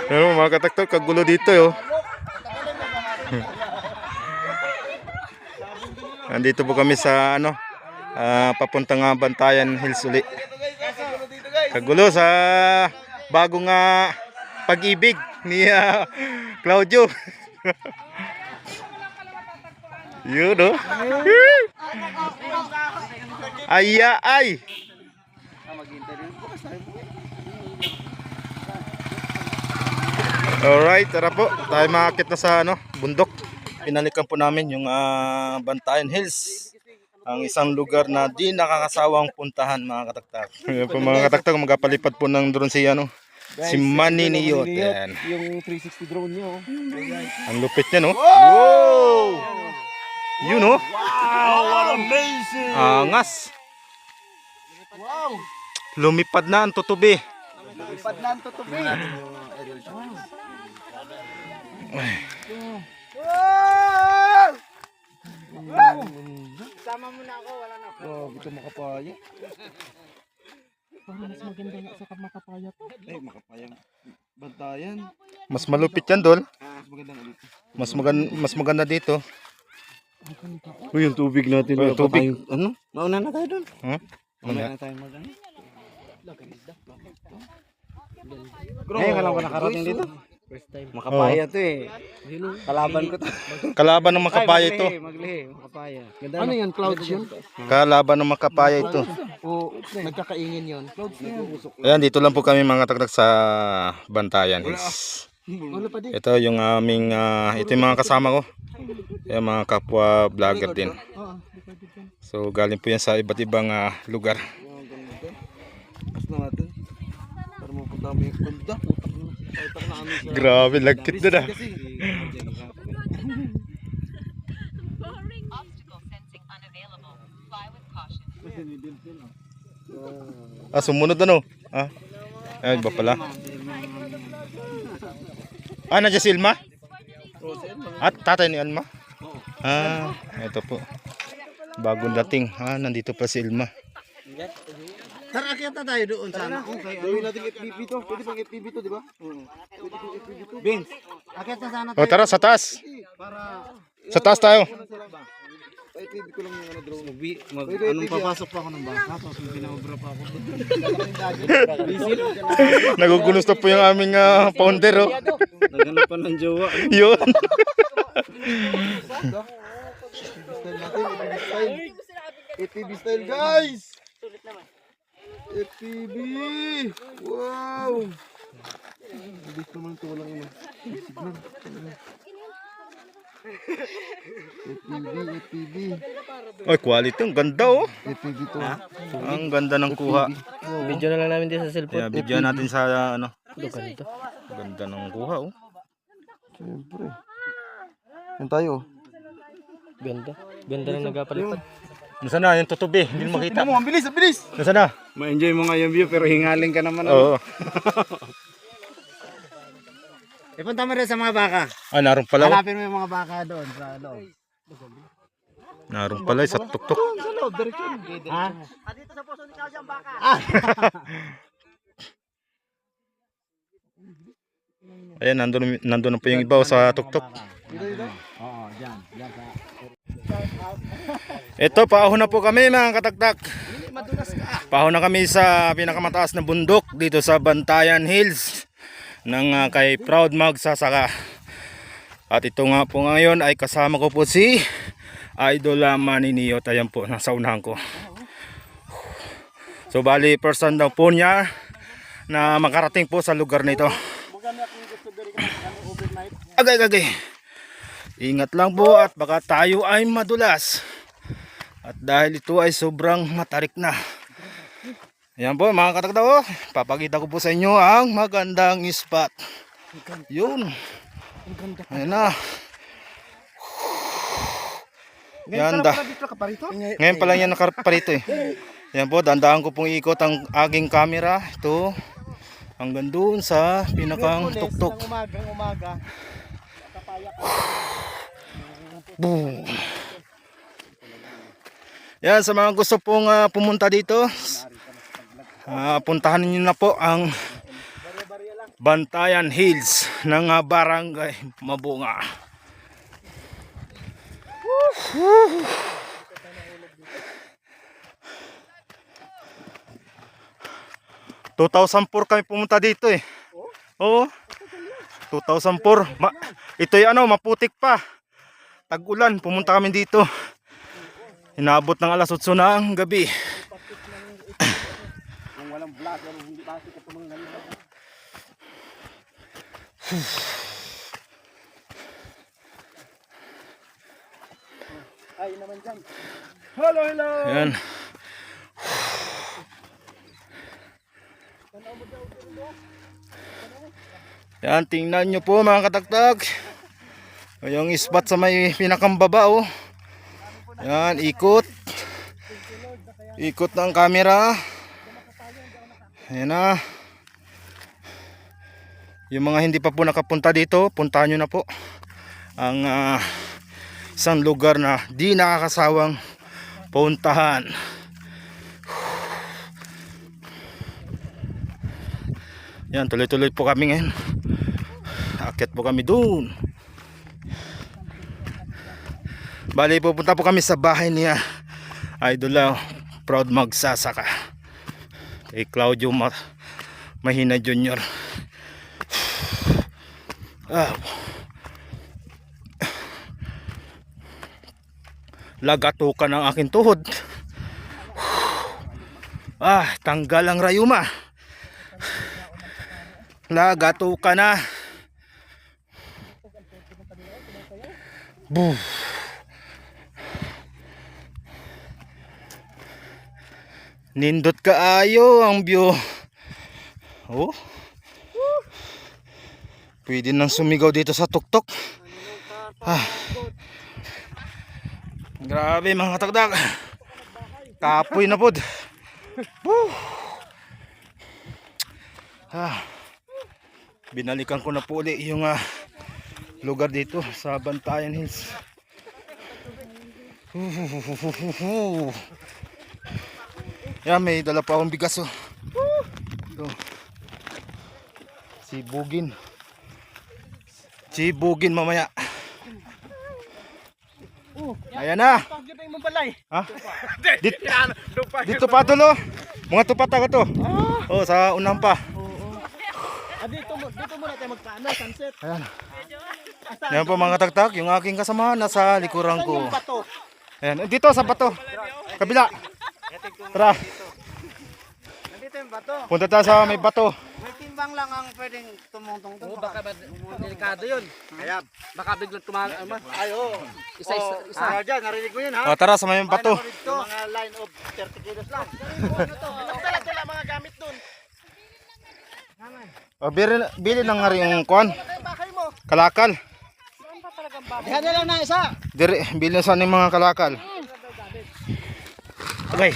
Ano mga kataktak, kagulo dito yo. Nandito po kami sa ano, papuntang Bantayan Hills uli. Kagulo sa bagong pag-ibig ni Claudio. Yun oh. Ay ay. Alright, tara po. Tayo makakit na sa ano, bundok. Pinalikan po namin yung Bantayan Hills. Ang isang lugar na di nakakasawang puntahan mga kataktak. Mga kataktak, magpalipad po ng drone si ano, si Manny Niyot. Yung 360 drone niyo. Ang lupit niya no. Wow! You know? Wow, what amazing! Angas. Wow! Lumipad na ang tutubi. Lumipad na ang tutubi. Wow! Sama mo na ako, wala na ako. Wow, ito makapaya. Parang mas maganda nga sa makapaya to. Eh, makapaya. Bantayan. Mas malupit yan, Dol. Mas maganda nga dito. Mas maganda dito. Uy, yung tubig natin. Yung tubig. Ano? Mauna na tayo doon. Mamaya. Mauna na tayo mag-ano. Ngayon ka lang ba nakarating dito? First time. Makapaya to eh. Kalaban ko to. Kalaban ng makapaya ito. Maglihi, makapaya. Ano yan, clouds yun? Kalaban ng makapaya ito. O, nagkakaingin yun. Clouds yan. Ayan, dito lang po kami mga kataktak sa Bantayan Hills. Ito yung aming, ito yung mga kasama ko. Ayan, mga kapwa vlogger din. So galing po yan sa iba't ibang lugar. Kas na natin. Para mapunta mo yung punta. Grabe, lagkit na. Sumunod ano? Ay, iba pala. Nandiyan si Ilma? At tatay ni Ilma? Ito po. Bagong dating. Nandito pa si Ilma. Tara, akyat na tayo doon sana. Gawin natin FPV to. Pwede pang FPV to, di ba? Pwede pang FPV to. Vince, akyat na sana tayo. Tara, sa taas. Para... Sa taas tayo. FPV ko lang yung drone. Anong papasok pa ako ng bangka. Tapos yung pinabra pa ako. Nagugulos na po yung aming founder. Naghanap pa ng jowa. Yun. FPV style guys! FPV! Wow! Hindi naman ito walang signal. FPV. Ay, quality. Ang ganda oh. FPV to. Ang ganda ng kuha. Video na lang namin din sa cellphone. Kaya video natin sa ano. Ganito. Ganda ng kuha oh. Siyempre. Yan tayo. Ganda. Ganda na nagapalipad. Nasaan na yung tutubi? Hindi mo makita. Ang bilis, ang bilis! Nasaan na? Ma-enjoy mo nga yung view pero hingaling ka naman. Oo. Ipunta mo rin sa mga baka. Naroon pala. Hanapin mo yung mga baka doon sa loob. Naroon pala sa tuktok. Sa loob, direksyon. Ha? Dito sa puso ni Claudia ang baka. Ayan, nandun na po yung iba sa tuktok. Oo, dyan. Dyan sa... Ito, paahon na po kami mga kataktak. Paahon na kami sa pinakamataas na bundok dito sa Bantayan Hills ng kay Proud Magsasaka. At ito nga po ngayon ay kasama ko po si Idol Manny Niyot. Ayan po, nasa unahan ko. So bali, person daw po niya na makarating po sa lugar nito. Agay. Ingat lang po at baka tayo ay madulas. At dahil ito ay sobrang matarik na. Ayan po mga katakdaw, papakita ko po sa inyo ang magandang spot. Yun. Ayan na. Ganda. Ngayon pa lang yan nakaparito eh. Ayan po, dandaan ko pong ikot ang aking camera. Ito. Hanggang doon sa pinakang tuktok. Umaga. Boom. Yan, sa mga gusto pong pumunta dito, puntahan niyo na po ang Bantayan Hills ng Barangay Mabunga. 2004 kami pumunta dito eh. Oo. 2004. Ito'y ano, maputik pa. Tag-ulan, pumunta kami dito. Inabot ng alas 8 ng gabi. Kung walang vlogger, hindi kasi ito mga ganyan. Ay naman dyan. Hello, hello. Ayan. Yan, tingnan nyo po mga katagtag. Yung spot sa may pinakambaba oh. Yan, ikot. Ikot ng camera. Ayan na. Yung mga hindi pa po nakapunta dito, puntahan nyo na po. Ang isang lugar na di nakakasawang puntahan. Yan, tuloy-tuloy po kami ngayon. Akyat po kami doon. Bali, pupunta po kami sa bahay niya Idol Proud Magsasaka kay Claudio Mahina Jr. Lagatukan ang aking tuhod. Tanggal ang rayuma. Lagatukan na. Buh. Nindot kaayo ang view. Oh. Pwede nang sumigaw dito sa tuktok. Grabe mga katagdag. Kapoy na pod. Binalikan ko na po ulit yung lugar dito sa Bantayan Hills. Yan, may dala pa akong bigas oh. Ito. Sibugin. Sibugin mamaya. Ayan na. Ha? Dito pa tulo. Mga tupat ka to. Oh, sa unang pa. Dito muna tayo magpaano, sunset. Ayan. Yan po mga tagtag, yung aking kasama nasa likuran ko. Ayan, dito sa bato. Kabila. Tara. Nandito yung bato. Punta tayo sa may bato. May timbang lang ang pwedeng tumungtong to. Baka delikado yun. Kaya, Baka biglang tumagal. ay oo. Isa. Dyan, narinig mo yun ha? Tara sa may bato. Ito, mga line of 30 kilos lang. Dala mga gamit dun. Bili ng nga rin yung kuan. Kalakal. Diyan na lang na isa. Bili sa ng mga kalakal. Okay.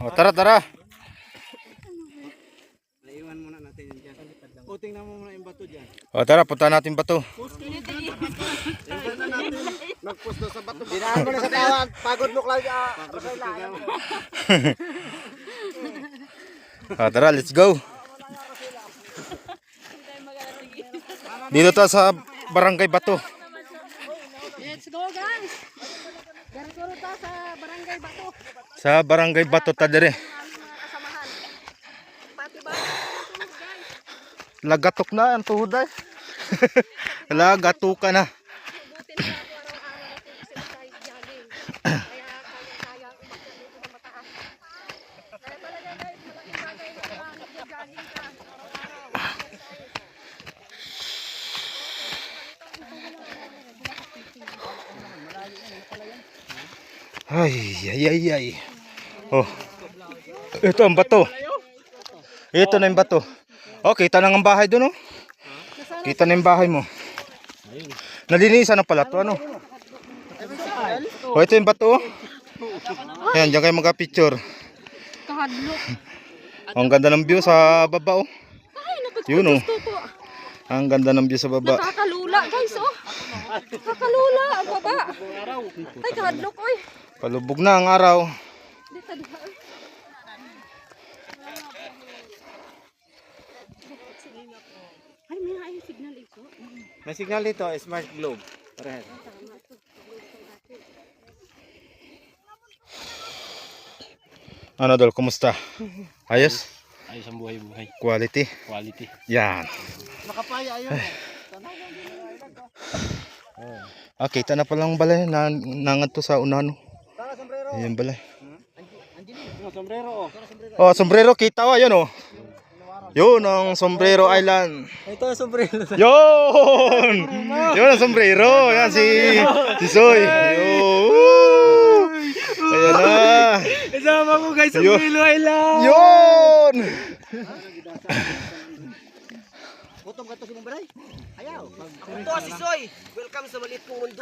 Tara. Naiwan muna natin yan dyan. O, tingnan mo muna yung bato dyan. Tara, punta natin bato. Tingnan na natin. Magpusto sa bato. Dinaan mo na sa tawan. Pagod mo, Claudia. Tara, let's go. Dito ta sa Barangay Bato. Let's go guys. Gargaro ta sa Barangay Bato. Sa Barangay Bato ta dire. Kasamahan. Pati ba guys? Lagatok na ang tuhod ay. Lagatok ka na. Buti na ako araw-araw nag-exercise jogging. Kaya kaya umakyat dito na mataas. Kaya talaga guys, malaking bagay na nag-jogging ka araw-araw. Ay. Oh. Ito ang bato. Ito na yung bato. Oh, kita na ang bahay doon oh. Kita na yung bahay mo. Nalinisan na pala to ano. Oh, ito yung bato oh. Ayan, diyan kayo magka-picture. Kahadlok. Ang ganda ng view sa baba oh. Ay, Yun oh. gusto po. Ang ganda ng view sa baba. Nakakalula guys oh. Nakakalula ang baba. Ay, kahadlok oy. Palubog na ang araw. Dito. May signal dito, Smart Globe. Parehas. Ano Dol, kumusta? Ayos? Ayos ang buhay-buhay. Quality? Quality. Yan. Nakapaya ayun. Ah, kita na palang balay. Nangat to sa unahan. Tara, sombrero. Ayan balay. Yung sombrero, oh. Oh, sombrero kita wa, yun oh. Yun ang Sombrero Island. Ito ang sombrero. Yun! Yun ang sombrero. Yan si Soy. Yun! Ayan na. Kasama ko guys, Yun. sombrero Island. Yun! Butong ka to si Mumbaray. Ayaw. Ito si Soy. Welcome sa maliit kong mundo.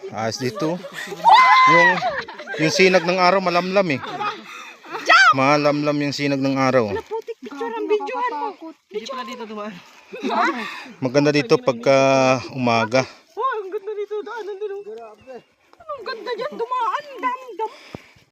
Ayos dito. Yung sinag ng araw malamlam eh. Malamlam yung sinag ng araw. Hindi pala dito dumaan. Maganda dito pagka umaga. Oh, ang ganda nito. Daanan din. Ang ganda dyan.